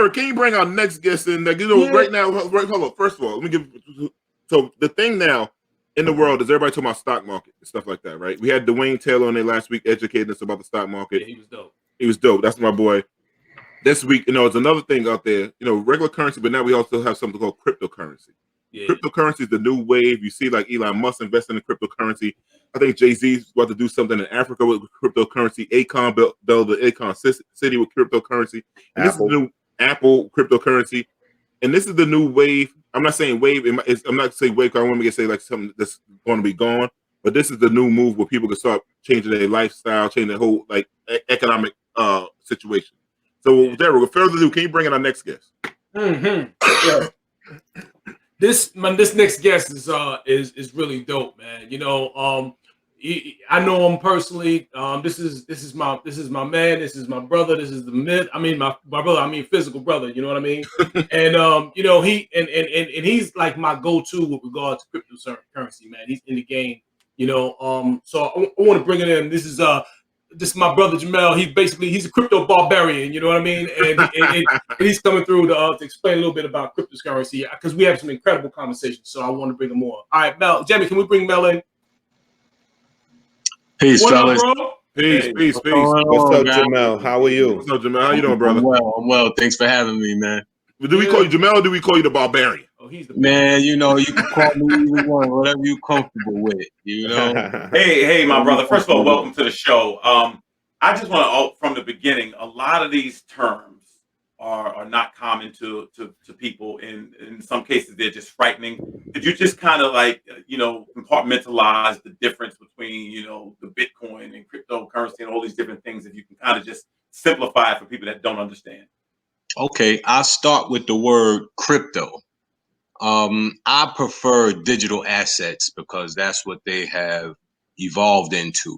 Derek, can you bring our next guest in? Like, right now, hold on. First of all, let me give. So the thing now in the world is everybody talking about stock market and stuff like that, right? We had Dwayne Taylor on there last week educating us about the stock market. Yeah, he was dope. He was dope. That's my boy. This week, it's another thing out there, regular currency, but now we also have something called cryptocurrency. Yeah. Cryptocurrency is the new wave. You see, like Elon Musk investing in cryptocurrency. I think Jay-Z's about to do something in Africa with cryptocurrency. Akon built the Akon city with cryptocurrency. And this is the new Apple cryptocurrency. And this is the new wave. I'm not saying wave. I'm not saying wave because I want to say like something that's going to be gone. But this is the new move where people can start changing their lifestyle, changing their whole like economic situation. So, Derek, with further ado, can you bring in our next guest? Yeah. This next guest is really dope, man. I know him personally. This is my man. This is my brother. This is the myth. I mean, my brother. I mean, physical brother. You know what I mean? And he's like my go-to with regard to cryptocurrency, man. He's in the game. So I want to bring it in. This is my brother Jamel. He's a crypto barbarian. You know what I mean? And he's coming through to explain a little bit about cryptocurrency because we have some incredible conversations. So I want to bring him on. All right, Mel, Jamie, can we bring Mel in? Peace, fellas. Peace. What's up, Jamel? How are you? What's up, Jamel? How you doing, brother? I'm well. Thanks for having me, man. Do we call you Jamel or do we call you the Barbarian? Oh, he's the man. You can call me either one, whatever you're comfortable with. Hey, my brother. First of all, welcome to the show. I just want to, from the beginning, a lot of these terms are not common to people. In some cases, they're just frightening. Could you just kind of compartmentalize the difference between, the Bitcoin and cryptocurrency and all these different things, if you can kind of just simplify it for people that don't understand? Okay, I'll start with the word crypto. I prefer digital assets because that's what they have evolved into.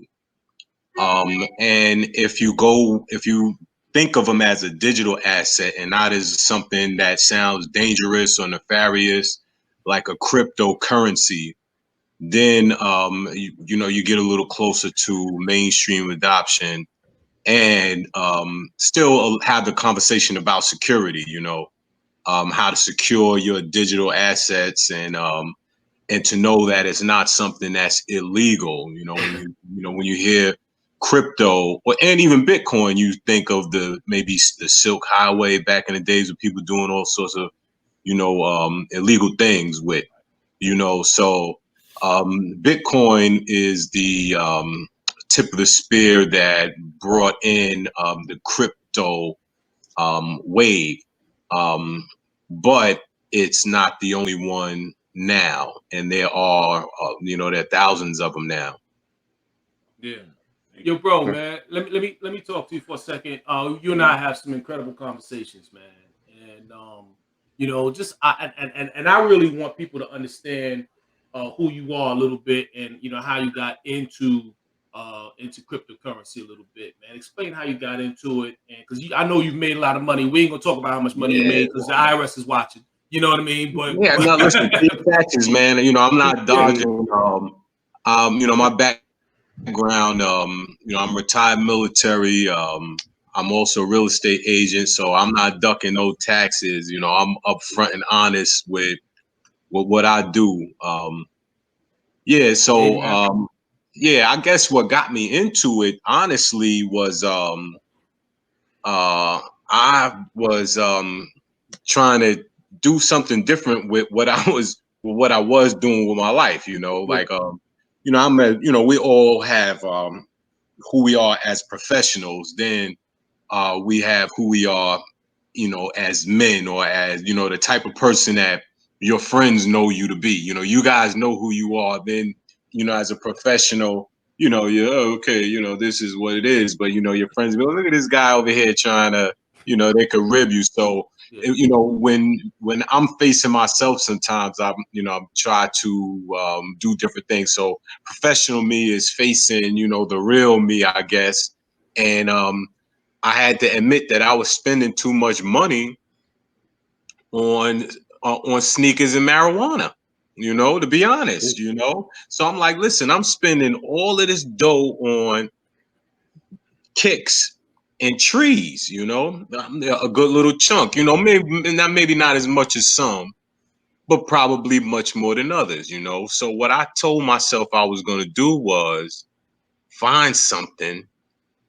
And if you think of them as a digital asset and not as something that sounds dangerous or nefarious, like a cryptocurrency, then you get a little closer to mainstream adoption and still have the conversation about security. How to secure your digital assets and to know that it's not something that's illegal. When you hear crypto and even Bitcoin, you think of the Silk Highway back in the days of people doing all sorts of illegal things with. So Bitcoin is the tip of the spear that brought in the crypto wave, but it's not the only one now, and there are there are thousands of them now. Yeah. Yo, bro, man, let me talk to you for a second. You and I have some incredible conversations, man, and I really want people to understand who you are a little bit, and how you got into cryptocurrency a little bit, man. Explain how you got into it, and because I know you've made a lot of money. We ain't gonna talk about how much money you made because the IRS is watching. You know what I mean? But yeah, no, listen, taxes, man. I'm not dodging. My background, I'm retired military. I'm also a real estate agent, so I'm not ducking no taxes. I'm upfront and honest with what I do. I guess what got me into it, honestly, was I was trying to do something different with what I was doing with my life. We all have who we are as professionals. Then we have who we are, as men, or as the type of person that your friends know you to be. You guys know who you are. Then as a professional, okay, this is what it is. But your friends go, look at this guy over here trying to, they could rib you. So when I'm facing myself, sometimes I'm try to do different things. So professional me is facing the real me, I guess. And I had to admit that I was spending too much money on sneakers and marijuana. To be honest, so I'm like, listen, I'm spending all of this dough on kicks and trees, you know, a good little chunk, you know, maybe not as much as some, but probably much more than others, you know. So what I told myself I was going to do was find something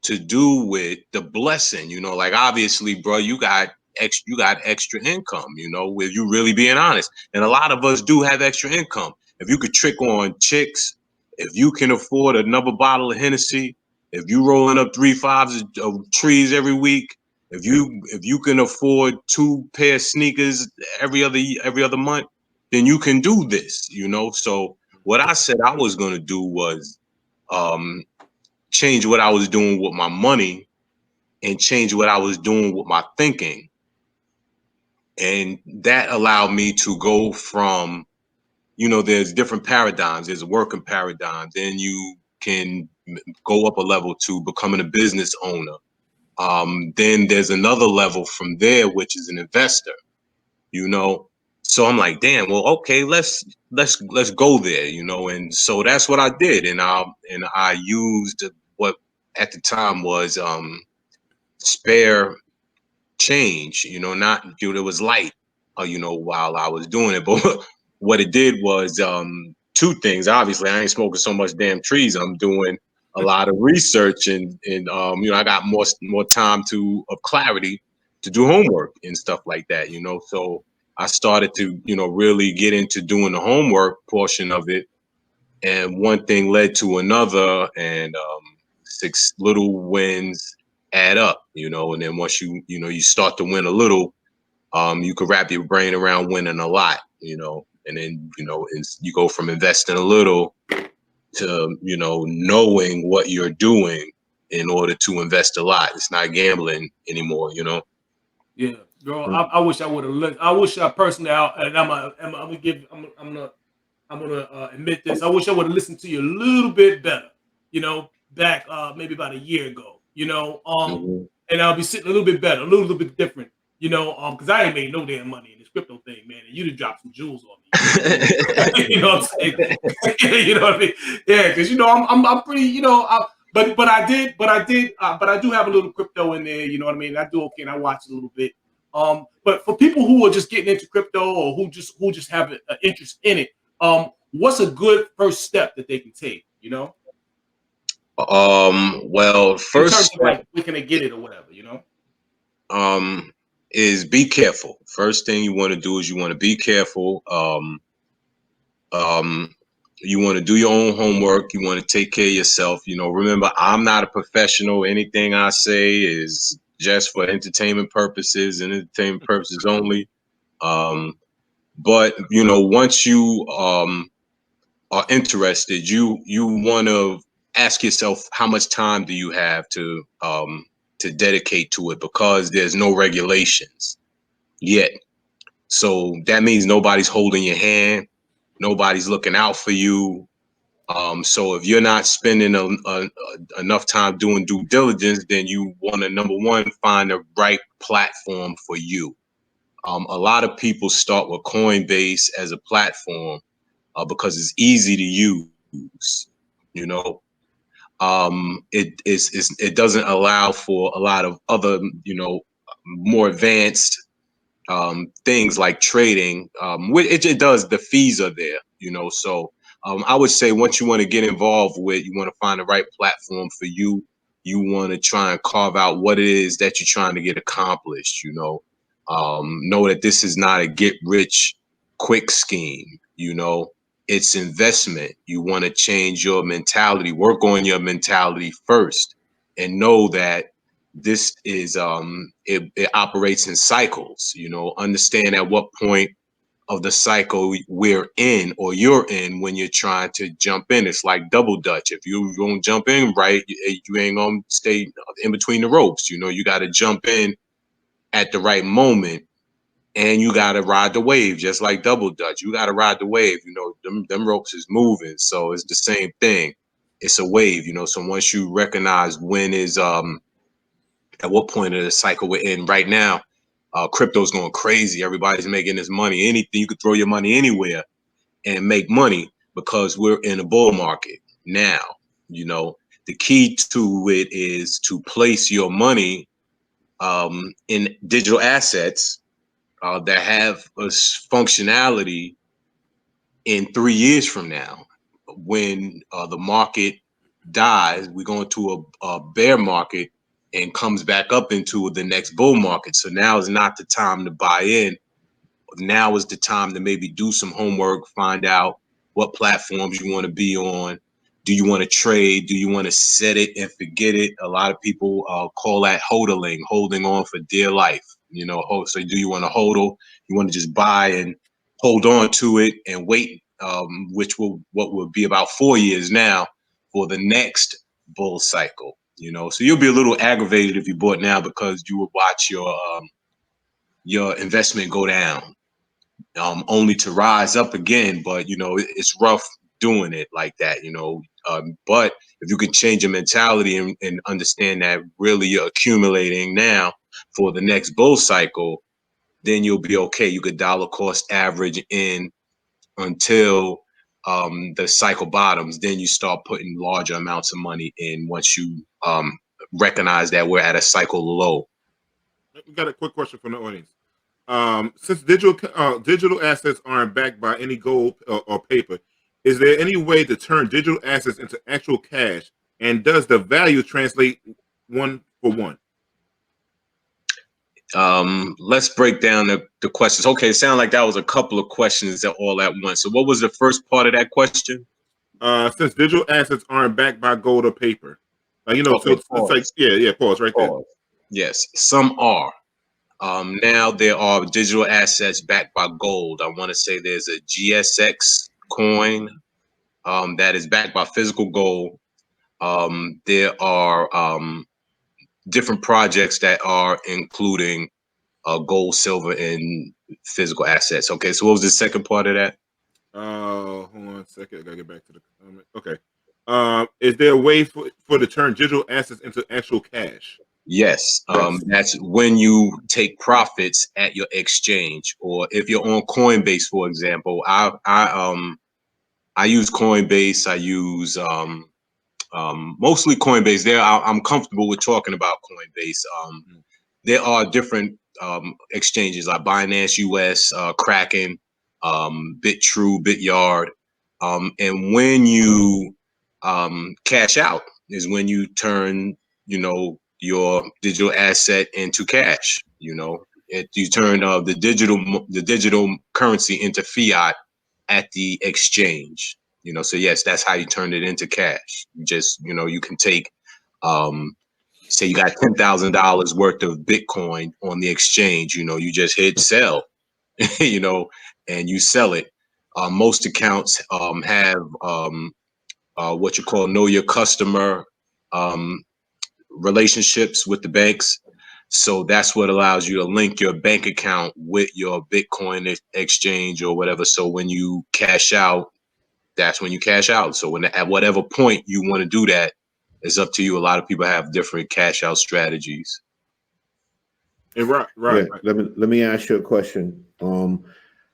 to do with the blessing, you know, like obviously, bro, you got extra income, you know, with you really being honest. And a lot of us do have extra income. If you could trick on chicks, if you can afford another bottle of Hennessy, if you rolling up 3/5s of trees every week, if you can afford 2 pair of sneakers every other month, then you can do this, you know. So what I said I was gonna do was change what I was doing with my money and change what I was doing with my thinking. And that allowed me to go from, you know, there's different paradigms. There's a working paradigm. Then you can go up a level to becoming a business owner. Then there's another level from there, which is an investor, you know. So I'm like, damn, well, okay, let's go there, you know. And so that's what I did. And I used what at the time was spare change, you know, not, dude, it was light, you know, while I was doing it. But what it did was 2 things. Obviously, I ain't smoking so much damn trees. I'm doing a lot of research and you know, I got more time of clarity to do homework and stuff like that, you know. So I started to, you know, really get into doing the homework portion of it. And one thing led to another, and 6 little wins add up, you know. And then once you know, you start to win a little, you can wrap your brain around winning a lot, you know. And then, you know, you go from investing a little to, you know, knowing what you're doing in order to invest a lot. It's not gambling anymore, you know. Yeah, bro. I wish I would have looked. I wish I personally, and I'm gonna admit this. I wish I would have listened to you a little bit better. You know, back maybe about a year ago. You know, and I'll be sitting a little bit better, a little bit different. You know, because I ain't made no damn money in this crypto thing, man. And you done dropped some jewels on me. You know what I'm saying? You know what I mean? Yeah, because you know I'm pretty. You know, but I do have a little crypto in there. You know what I mean? I do okay, and I watch it a little bit. But for people who are just getting into crypto or who just have an interest in it, what's a good first step that they can take? You know, well, first step, like where can they get it or whatever, you know, is be careful. First thing you want to do is you want to be careful. You want to do your own homework. You want to take care of yourself. You know, remember, I'm not a professional. Anything I say is just for entertainment purposes and entertainment purposes only. But you know, once you are interested, you want to ask yourself, how much time do you have to dedicate to it, because there's no regulations yet. So that means nobody's holding your hand, nobody's looking out for you. So if you're not spending enough time doing due diligence, then you want to, number one, find the right platform for you. A lot of people start with Coinbase as a platform because it's easy to use. You know, it doesn't allow for a lot of other, you know, more advanced things like trading. It does. The fees are there, you know. So I would say once you want to get involved with, you want to find the right platform for you. You want to try and carve out what it is that you're trying to get accomplished. You know that this is not a get rich quick scheme. You know, it's investment. You want to change your mentality, work on your mentality first, and know that this is it operates in cycles. You know, understand at what point of the cycle we're in or you're in when you're trying to jump in. It's like double dutch. If you don't jump in right, you ain't gonna stay in between the ropes. You know, you got to jump in at the right moment, and you got to ride the wave, just like double dutch. You got to ride the wave. You know, them ropes is moving, so it's the same thing. It's a wave. You know, so once you recognize when is at what point of the cycle we're in right now, crypto's going crazy. Everybody's making this money. Anything, you could throw your money anywhere and make money because we're in a bull market now, you know. The key to it is to place your money in digital assets that have a functionality in 3 years from now. When the market dies, we go into a bear market and comes back up into the next bull market. So now is not the time to buy in. Now is the time to maybe do some homework, find out what platforms you want to be on. Do you want to trade? Do you want to set it and forget it? A lot of people call that hodling, holding on for dear life. You know, so do you want to hodl? You want to just buy and hold on to it and wait, what will be about 4 years now for the next bull cycle. You know, so you'll be a little aggravated if you bought now because you would watch your investment go down, only to rise up again. But you know, it's rough doing it like that. You know, but if you can change your mentality and understand that really you're accumulating now for the next bull cycle, then you'll be okay. You could dollar cost average in until the cycle bottoms. Then you start putting larger amounts of money in once you recognize that we're at a cycle low. We got a quick question from the audience. Since digital assets aren't backed by any gold or paper, is there any way to turn digital assets into actual cash? And does the value translate one for one? Let's break down the questions. Okay, it sounded like that was a couple of questions that all at once. So what was the first part of that question? Since digital assets aren't backed by gold or paper, you know, okay, so it's like pause right there. Yes, some are. Now there are digital assets backed by gold. I want to say there's a GSX coin that is backed by physical gold. There are different projects that are including gold, silver, and physical assets. Okay, so what was the second part of that? Hold on a second. I gotta get back to the comment. Okay. Is there a way for to turn digital assets into actual cash? Yes. That's when you take profits at your exchange, or if you're on Coinbase, for example. I use Coinbase. I use mostly Coinbase. I'm comfortable with talking about Coinbase. There are different exchanges like Binance US, Kraken, BitTrue, BitYard, and when you cash out is when you turn, you know, your digital asset into cash. You know, you turn the digital currency into fiat at the exchange. You know, so yes, that's how you turn it into cash. You just, you know, you can take, say you got $10,000 worth of Bitcoin on the exchange. You know, you just hit sell, you know, and you sell it. Most accounts have what you call know your customer relationships with the banks. So that's what allows you to link your bank account with your Bitcoin exchange or whatever. So when you cash out, that's when you cash out. So at whatever point you want to do that, it's up to you. A lot of people have different cash out strategies. Right. Yeah, let me ask you a question.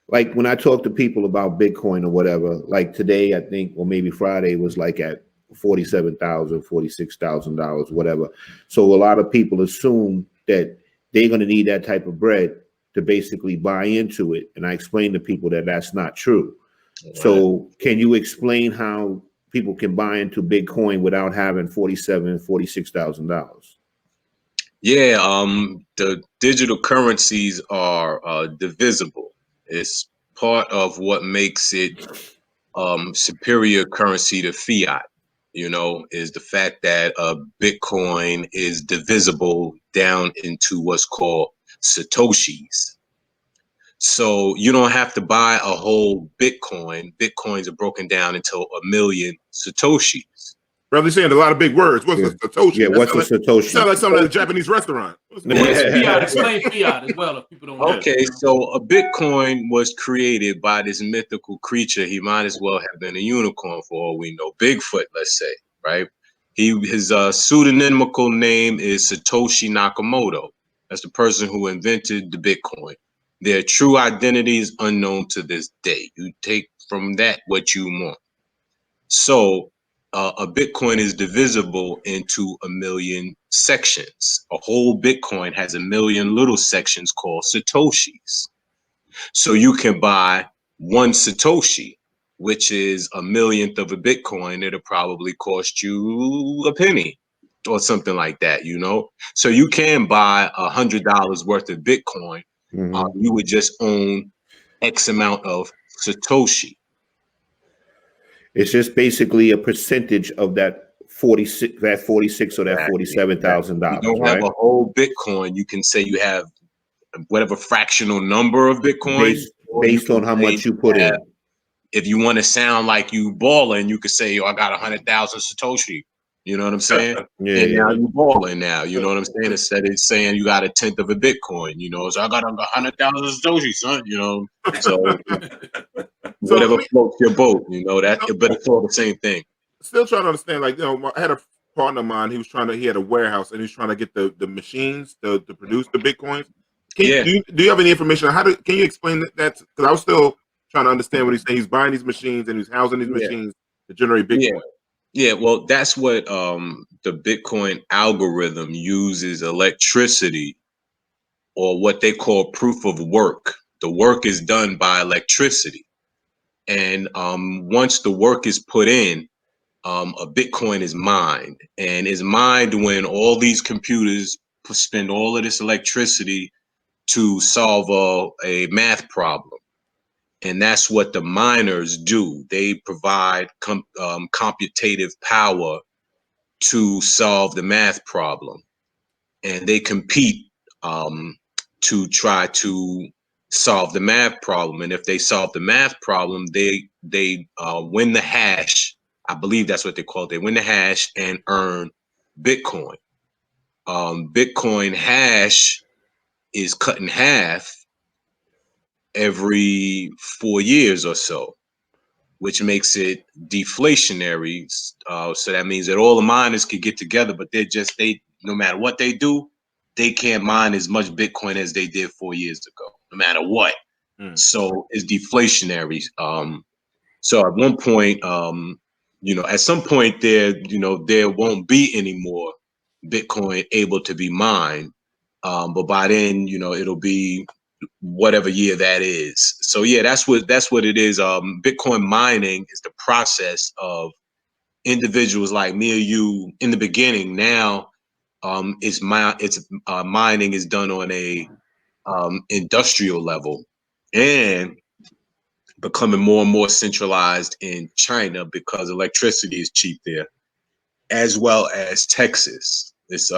Like when I talk to people about Bitcoin or whatever, like today, I think, or maybe Friday was like at $47,000, $46,000, whatever. So a lot of people assume that they're going to need that type of bread to basically buy into it. And I explain to people that that's not true. Right. So can you explain how people can buy into Bitcoin without having $47,000, $46,000? Yeah, the digital currencies are divisible. It's part of what makes it superior currency to fiat, you know, is the fact that Bitcoin is divisible down into what's called Satoshis. So you don't have to buy a whole Bitcoin. Bitcoins are broken down into 1 million Satoshis. Brother, saying a lot of big words. What's a Satoshi? Yeah, what's a Satoshi? Sounds like something at a Japanese restaurant. Fiat? Explain fiat as well if people don't know. Okay, so a Bitcoin was created by this mythical creature. He might as well have been a unicorn for all we know. Bigfoot, let's say, right? His pseudonymical name is Satoshi Nakamoto. That's the person who invented the Bitcoin. Their true identity is unknown to this day. You take from that what you want. So a Bitcoin is divisible into a million sections. A whole Bitcoin has a million little sections called Satoshis. So you can buy one Satoshi, which is a millionth of a Bitcoin. It'll probably cost you a penny or something like that, you know? So you can buy $100 worth of Bitcoin. You would just own X amount of Satoshi. It's just basically a percentage of that 46 or that $47,000. You don't have a whole Bitcoin. You can say you have whatever fractional number of Bitcoin based on how much you put in. If you want to sound like you balling, you could say, "Yo, I got 100,000 Satoshi." You know what I'm saying? Now you balling now. You know what I'm saying? Instead of saying you got 1/10 of a Bitcoin, you know, so I got 100,000 Satoshi, son. You know, so whatever floats your boat, you know that. But it's all the same thing. Still trying to understand. Like, you know, I had a partner of mine. He had a warehouse and he was trying to get the machines to produce the Bitcoins. Do you have any information on can you explain that? Because I was still trying to understand what he's saying. He's buying these machines and he's housing these machines to generate Bitcoin. Yeah, well, that's what the Bitcoin algorithm uses electricity, or what they call proof of work. The work is done by electricity. And once the work is put in, a Bitcoin is mined. And is mined when all these computers spend all of this electricity to solve a math problem. And that's what the miners do. They provide computative power to solve the math problem. And they compete to try to solve the math problem. And if they solve the math problem, they win the hash. I believe that's what they call it. They win the hash and earn Bitcoin. Bitcoin hash is cut in half every 4 years or so, which makes it deflationary. So that means that all the miners could get together, but no matter what they do, they can't mine as much Bitcoin as they did 4 years ago, no matter what. So it's deflationary. So at one point, at some point there won't be any more Bitcoin able to be mined. But by then, it'll be whatever year that is. So yeah, that's what it is. Bitcoin mining is the process of individuals like me or you in the beginning. Now, mining is done on a industrial level and becoming more and more centralized in China because electricity is cheap there, as well as Texas. This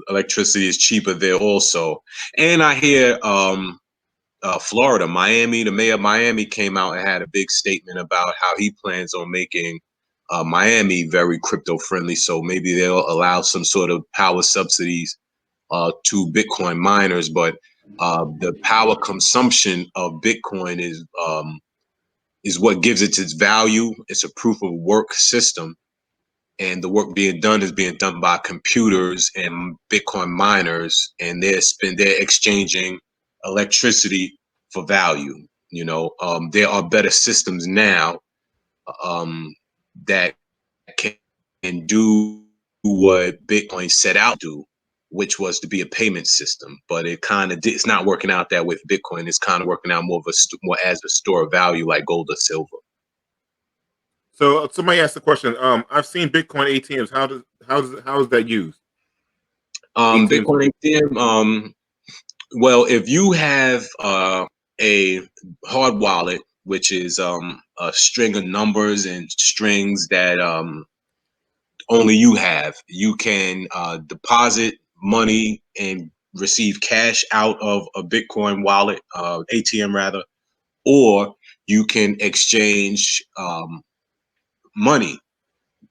electricity is cheaper there also. And I hear Florida, Miami, the mayor of Miami came out and had a big statement about how he plans on making Miami very crypto friendly. So maybe they'll allow some sort of power subsidies to Bitcoin miners. But the power consumption of Bitcoin is what gives it its value. It's a proof of work system. And the work being done is being done by computers and Bitcoin miners, and they're exchanging electricity for value. There are better systems now that can do what Bitcoin set out to do, which was to be a payment system. But it's not working out that with Bitcoin. It's kind of working out more as a store of value, like gold or silver. So somebody asked the question. I've seen Bitcoin ATMs. How is that used? Bitcoin ATM. Well, if you have a hard wallet, which is a string of numbers and strings that only you have, you can deposit money and receive cash out of a Bitcoin wallet, ATM rather, or you can exchange money,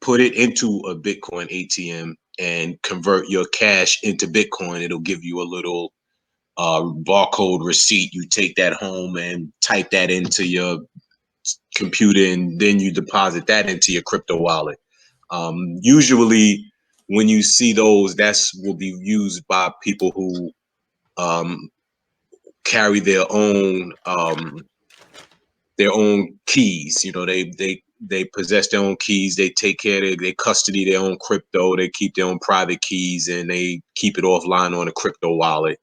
put it into a Bitcoin ATM and convert your cash into Bitcoin. It'll give you a little barcode receipt. You take that home and type that into your computer, and then you deposit that into your crypto wallet. Usually when you see those, will be used by people who carry their own keys. They they possess their own keys. They take care of they custody their own crypto. They keep their own private keys, and they keep it offline on a crypto wallet.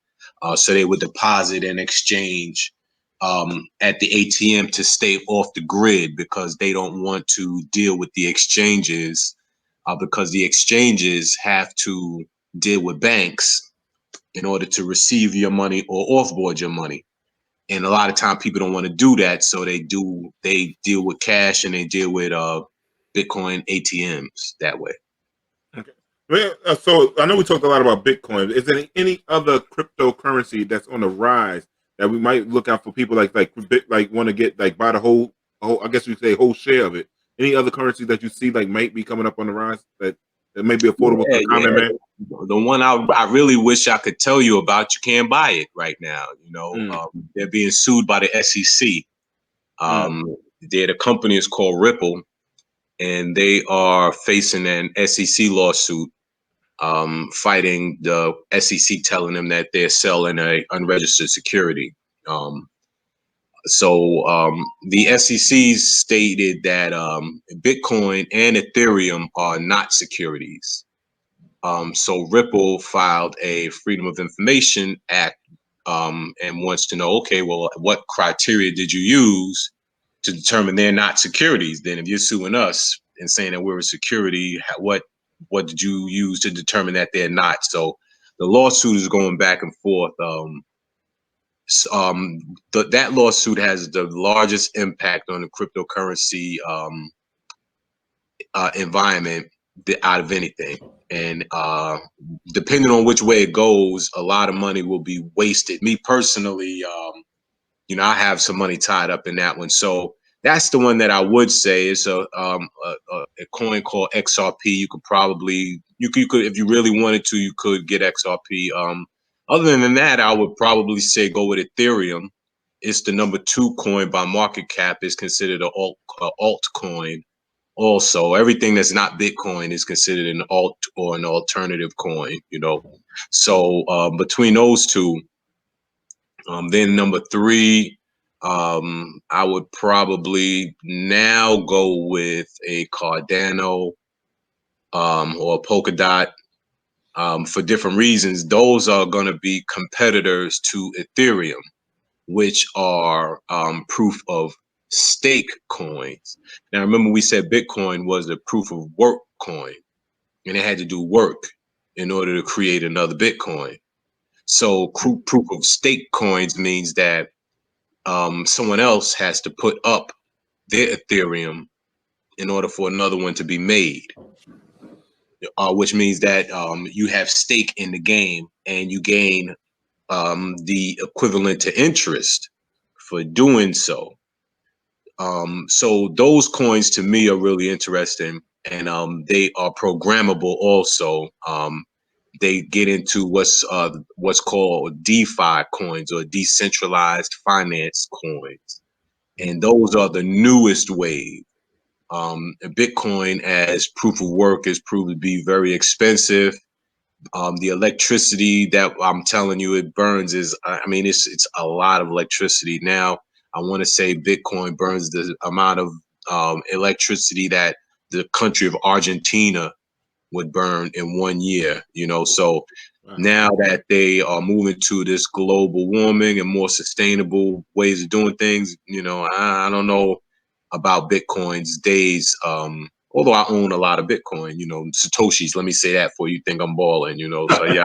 So they would deposit and exchange at the ATM to stay off the grid, because they don't want to deal with the exchanges, because the exchanges have to deal with banks in order to receive your money or offboard your money. And a lot of time people don't want to do that, so they deal with cash, and they deal with Bitcoin ATMs that way. Okay. Well, so I know we talked a lot about Bitcoin. Is there any other cryptocurrency that's on the rise that we might look out for people like want to get buy the whole I guess we say whole share of it? Any other currency that you see might be coming up on the rise that may be affordable to the common man? The one I really wish I could tell you about, you can't buy it right now. They're being sued by the SEC. The company is called Ripple, and they are facing an SEC lawsuit, fighting the SEC, telling them that they're selling a unregistered security. So the SEC stated that Bitcoin and Ethereum are not securities. So Ripple filed a Freedom of Information Act, and wants to know, okay, well, what criteria did you use to determine they're not securities? Then if you're suing us and saying that we're a security, what did you use to determine that they're not? So the lawsuit is going back and forth. That lawsuit has the largest impact on the cryptocurrency environment out of anything. And depending on which way it goes, a lot of money will be wasted. Me personally, I have some money tied up in that one. So that's the one that I would say is a coin called XRP. You could if you really wanted to, you could get XRP. Other than that, I would probably say go with Ethereum. It's the number 2 coin by market cap. Is considered an altcoin. Also, everything that's not Bitcoin is considered an alt or an alternative coin. So between those two, then number 3, I would probably now go with a Cardano or a Polkadot. For different reasons. Those are going to be competitors to Ethereum, which are proof of stake coins. Now, remember we said Bitcoin was a proof of work coin, and it had to do work in order to create another Bitcoin. So proof of stake coins means that someone else has to put up their Ethereum in order for another one to be made. Which means that you have stake in the game, and you gain the equivalent to interest for doing so. So those coins to me are really interesting, and they are programmable also. They get into what's called DeFi coins, or decentralized finance coins, and those are the newest wave. Bitcoin as proof of work is proved to be very expensive. The electricity that I'm telling you it burns it's a lot of electricity. Now, I want to say Bitcoin burns the amount of electricity that the country of Argentina would burn in 1 year. So now that they are moving to this global warming and more sustainable ways of doing things, I don't know about Bitcoin's days. Although I own a lot of Bitcoin, Satoshis. Let me say that for you think I'm balling, So yeah.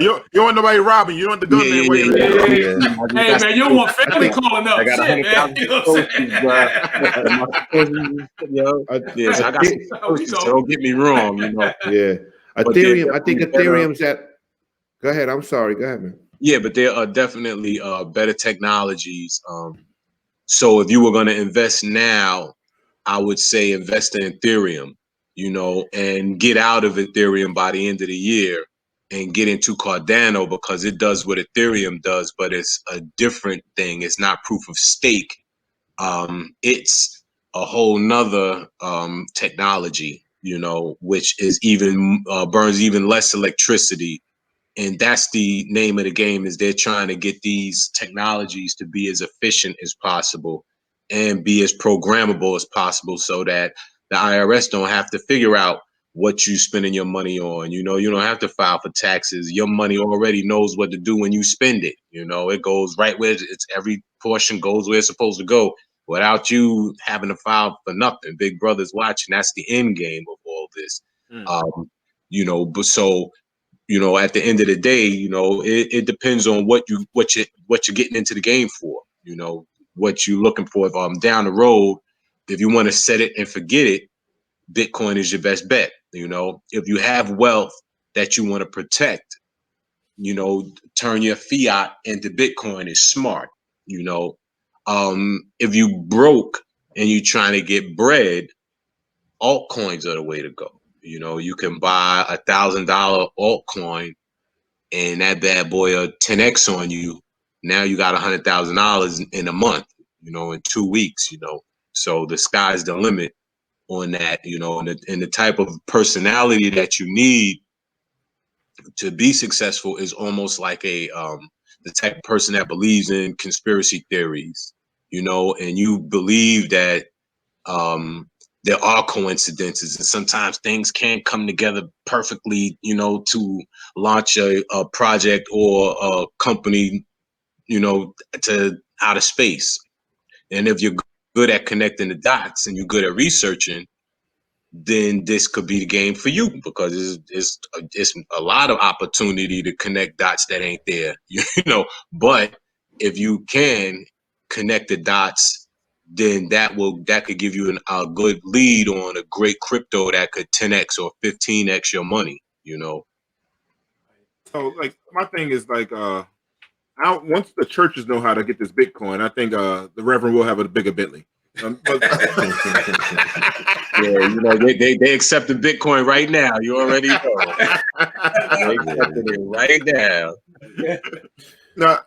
You don't want nobody robbing. You don't want the gunman. Hey man, you don't want family calling up. I got Shit, man. You know what I'm saying? Yes, I got some Satoshis, so don't get me wrong, Yeah. Ethereum, I think Ethereum's at. Go ahead. I'm sorry. Go ahead, man. Yeah, but there are definitely better technologies. So if you were going to invest now, I would say invest in Ethereum, and get out of Ethereum by the end of the year and get into Cardano, because it does what Ethereum does, but it's a different thing. It's not proof of stake. It's a whole nother technology, which is even burns even less electricity. And that's the name of the game, is they're trying to get these technologies to be as efficient as possible. and be as programmable as possible so that the IRS don't have to figure out what you spending your money on. You know, you don't have to file for taxes. Your money already knows what to do when you spend it. You know, it goes right where it's every portion goes where it's supposed to go without you having to file for nothing. Big Brother's watching. That's the end game of all this. You know, but so, you know, at the end of the day, you know, it depends on what you're getting into the game for, you know, what you're looking for. If down the road, if you want to set it and forget it, Bitcoin is your best bet. You know, if you have wealth that you want to protect, you know, turn your fiat into Bitcoin is smart. You know, if you broke and you trying to get bread, altcoins are the way to go. You know, you can buy $1,000 altcoin and that bad boy will 10x on you. Now you got $100,000 in a month, you know, in 2 weeks, you know. So the sky's the limit on that, you know, and the type of personality that you need to be successful is almost like the type of person that believes in conspiracy theories, you know, and you believe that there are coincidences and sometimes things can't come together perfectly, you know, to launch a project or a company, you know, to outer space. And if you're good at connecting the dots and you're good at researching, then this could be the game for you because it's a lot of opportunity to connect dots that ain't there, you know. But if you can connect the dots, then that could give you a good lead on a great crypto that could 10x or 15x your money, you know. So like my thing is like once the churches know how to get this Bitcoin, I think the Reverend will have a bigger Bentley. Yeah, you know, they accepted Bitcoin right now. You already know. They accepted it right now. Now,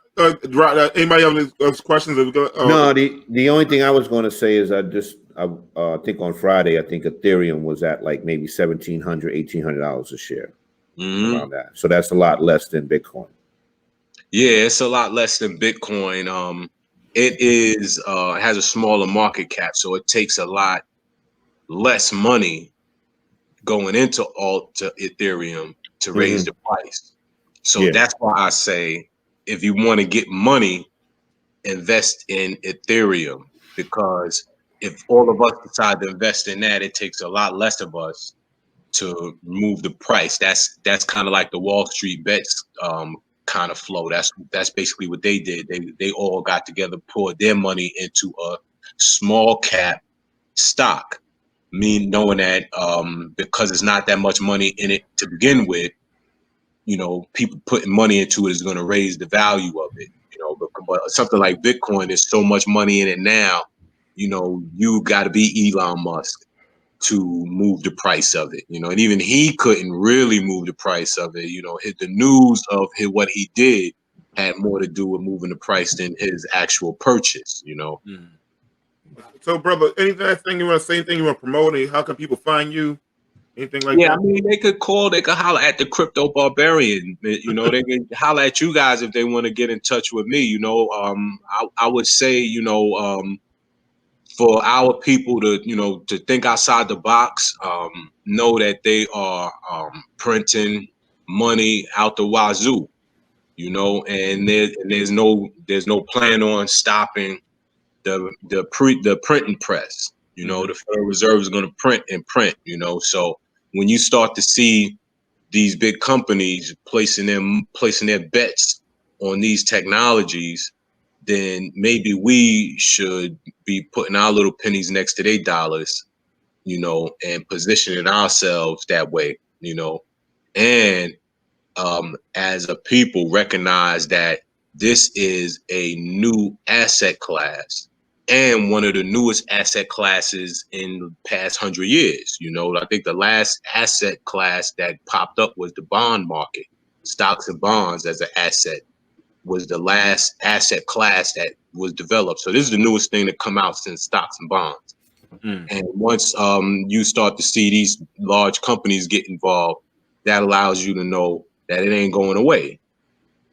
anybody have any questions? No, the only thing I was going to say is I think on Friday, I think Ethereum was at like maybe $1,700, $1,800 a share, around that. So that's a lot less than Bitcoin. Yeah, it's a lot less than Bitcoin. It has a smaller market cap, so it takes a lot less money going into Ethereum to raise the price. So that's why I say if you want to get money, invest in Ethereum, because if all of us decide to invest in that, it takes a lot less of us to move the price. That's kind of like the Wall Street bets kind of flow. That's basically what they did. They all got together, poured their money into a small cap stock, knowing that because it's not that much money in it to begin with, you know, people putting money into it is going to raise the value of it. You know, but something like Bitcoin, there's so much money in it now. You know, you got to be Elon Musk to move the price of it, you know, and even he couldn't really move the price of it. You know, the news of what he did had more to do with moving the price than his actual purchase, you know. So, brother, any last thing you want to say, anything you want to promote? How can people find you? Anything like that? Yeah, I mean, they could holler at the Crypto Barbarian. You know, they can holler at you guys if they want to get in touch with me. You know, I would say, you know, for our people to, you know, to think outside the box, know that they are printing money out the wazoo, you know, and there's no plan on stopping the printing press. You know, the Federal Reserve is going to print and print. You know, so when you start to see these big companies placing their bets on these technologies, then maybe we should be putting our little pennies next to their dollars, you know, and positioning ourselves that way, you know, and as a people recognize that this is a new asset class and one of the newest asset classes in the past 100 years. You know, I think the last asset class that popped up was the bond market. Stocks and bonds as an asset was the last asset class that was developed. So this is the newest thing to come out since stocks and bonds. And once you start to see these large companies get involved, that allows you to know that it ain't going away.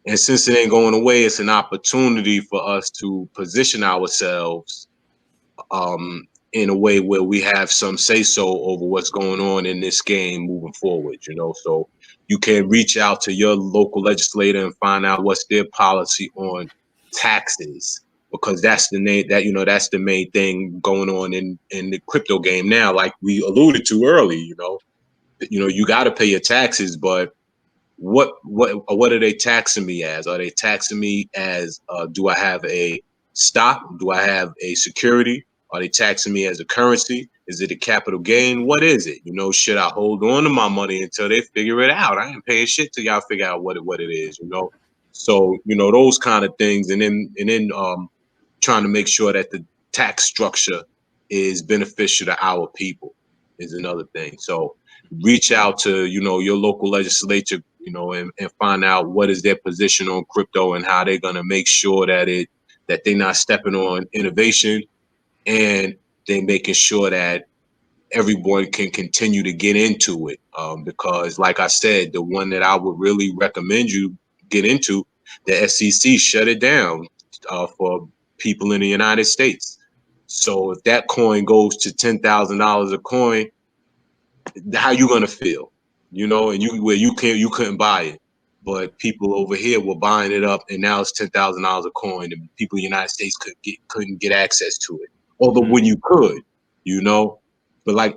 And since it ain't going away, it's an opportunity for us to position ourselves in a way where we have some say-so over what's going on in this game moving forward, you know. So you can reach out to your local legislator and find out what's their policy on taxes, because that's the that's the main thing going on in the crypto game now. Like we alluded to early, you got to pay your taxes, but what are they taxing me as? Are they taxing me as do I have a stock? Do I have a security? Are they taxing me as a currency? Is it a capital gain? What is it? Should I hold on to my money until they figure it out? I ain't paying shit till y'all figure out what it is, So, those kind of things, and then trying to make sure that the tax structure is beneficial to our people is another thing. So reach out to, your local legislature, and find out what is their position on crypto and how they're going to make sure that they're not stepping on innovation, and they're making sure that everyone can continue to get into it. Because like I said, the one that I would really recommend you get into, the SEC shut it down for people in the United States. So if that coin goes to $10,000 a coin, how you gonna feel? And you couldn't buy it, but people over here were buying it up, and now it's $10,000 a coin, and people in the United States couldn't get access to it. Although when you could, but like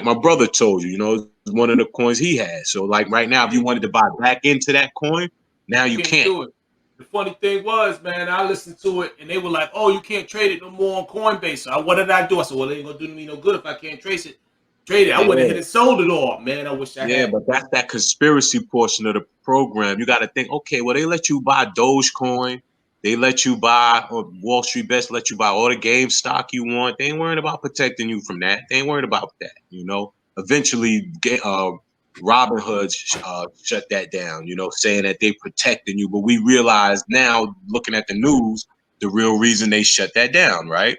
my brother told you, it's one of the coins he had. So like right now, if you wanted to buy back into that coin, now you can't. Do it. The funny thing was, man, I listened to it and they were like, "Oh, you can't trade it no more on Coinbase." So what did I do? I said, "Well, it ain't gonna do me no good if I can't trade it. I would have hit and sold it all, man. I wish I had." Yeah, but that's that conspiracy portion of the program. You got to think, okay, well, they let you buy Dogecoin, they let you buy, or Wall Street Bets let you buy all the game stock you want. They ain't worried about protecting you from that. They ain't worried about that. Eventually, Robinhood shut that down. Saying that they protecting you, but we realize now, looking at the news, the real reason they shut that down, right?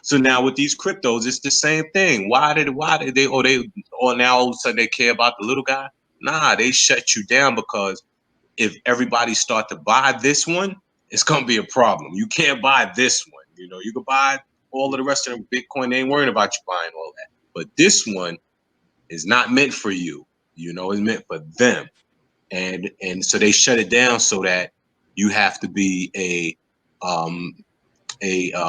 So now with these cryptos, it's the same thing. Why did they now all of a sudden they care about the little guy? Nah, they shut you down because if everybody start to buy this one, it's gonna be a problem. You can't buy this one. You can buy all of the rest of the Bitcoin. They ain't worrying about you buying all that. But this one is not meant for you. It's meant for them. And so they shut it down so that you have to be a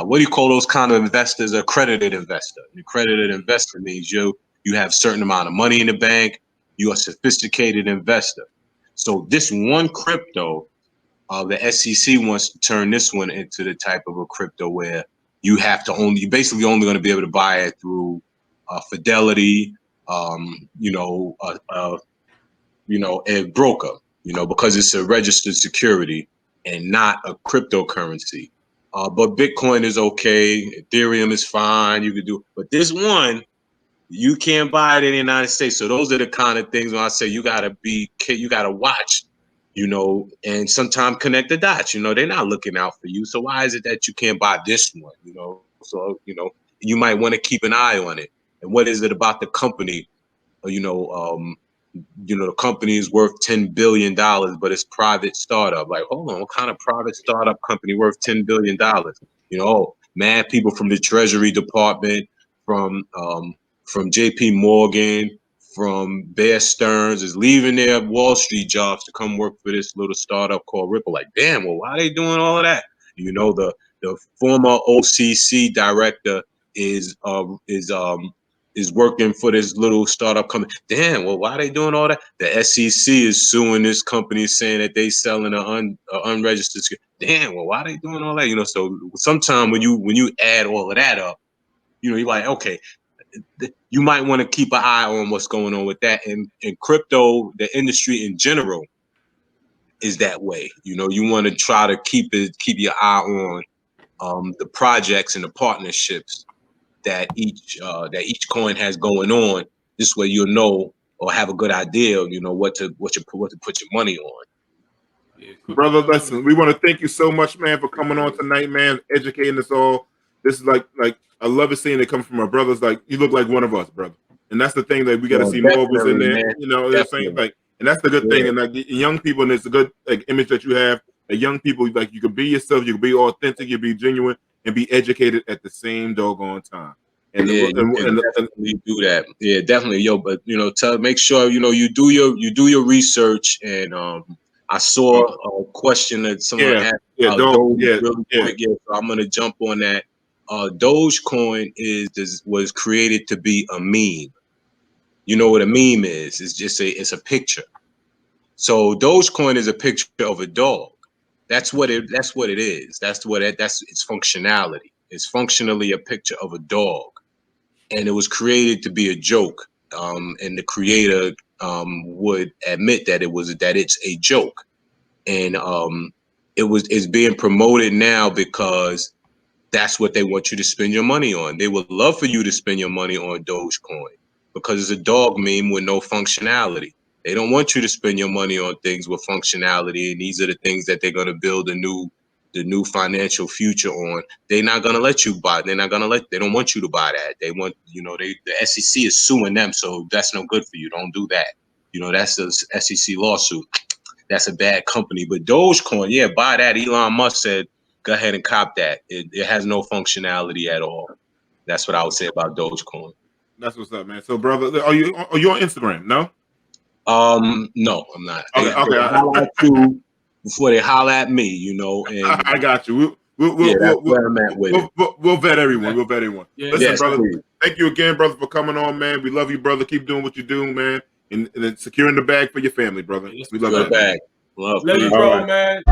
what do you call those kind of investors? Accredited investor. An accredited investor means you have a certain amount of money in the bank. You're a sophisticated investor. So this one crypto, the SEC wants to turn this one into the type of a crypto where you basically only going to be able to buy it through Fidelity, a broker, because it's a registered security and not a cryptocurrency. But Bitcoin is okay. Ethereum is fine. You can do, but this one, you can't buy it in the United States. So those are the kind of things when I say you gotta watch, and sometimes connect the dots. They're not looking out for you. So why is it that you can't buy this one? So you might want to keep an eye on it. And what is it about the company? The company is worth $10 billion, but it's private startup. Like, hold on, what kind of private startup company worth $10 billion? Mad people from the Treasury Department, from JP Morgan, from Bear Stearns is leaving their Wall Street jobs to come work for this little startup called Ripple. Like, damn, well, why are they doing all of that? The former OCC director is working for this little startup company. Damn, well, why are they doing all that? The SEC is suing this company, saying that they selling an unregistered. Damn, well, why are they doing all that? So sometimes when you add all of that up, you're like, okay, you might want to keep an eye on what's going on with that. And crypto, the industry in general, is that way. You want to try to keep your eye on the projects and the partnerships that each coin has going on. This way you'll know or have a good idea, what to put your money on. Brother, listen, we want to thank you so much, man, for coming on tonight, man, educating us all. This is like I love it seeing it come from our brothers. Like, you look like one of us, brother. And that's the thing that we got to see more of us in there. Man. What I'm saying? Like, and that's the good thing. And like young people, and it's a good image that you have. That young people, like, you can be yourself, you can be authentic, you can be genuine, and be educated at the same doggone time. And yeah, definitely do that. Yeah, definitely, yo. But make sure you do your research. And I saw a question that someone asked. Really quick. Yeah, so I'm gonna jump on that. Dogecoin was created to be a meme. You know what a meme is? It's just it's a picture. So Dogecoin is a picture of a dog. That's what it is. That's its functionality. It's functionally a picture of a dog. And it was created to be a joke. And the creator would admit that it's a joke. And it's being promoted now because that's what they want you to spend your money on. They would love for you to spend your money on Dogecoin because it's a dog meme with no functionality. They don't want you to spend your money on things with functionality, and these are the things that they're going to build the new financial future on. They're not going to let you buy. They don't want you to buy that. They want, the SEC is suing them, so that's no good for you. Don't do that. That's a SEC lawsuit. That's a bad company. But Dogecoin, yeah, buy that. Elon Musk said, go ahead and cop that. It has no functionality at all. That's what I would say about Dogecoin. That's what's up, man. So, brother, are you on Instagram? No. No, I'm not. Okay. They holler at you before they holler at me, And I got you. We'll vet everyone. We'll vet everyone. Yeah. Listen, brother. Please. Thank you again, brother, for coming on, man. We love you, brother. Keep doing what you're doing, man, and securing the bag for your family, brother. We love that. Bag. Love you, bro, man.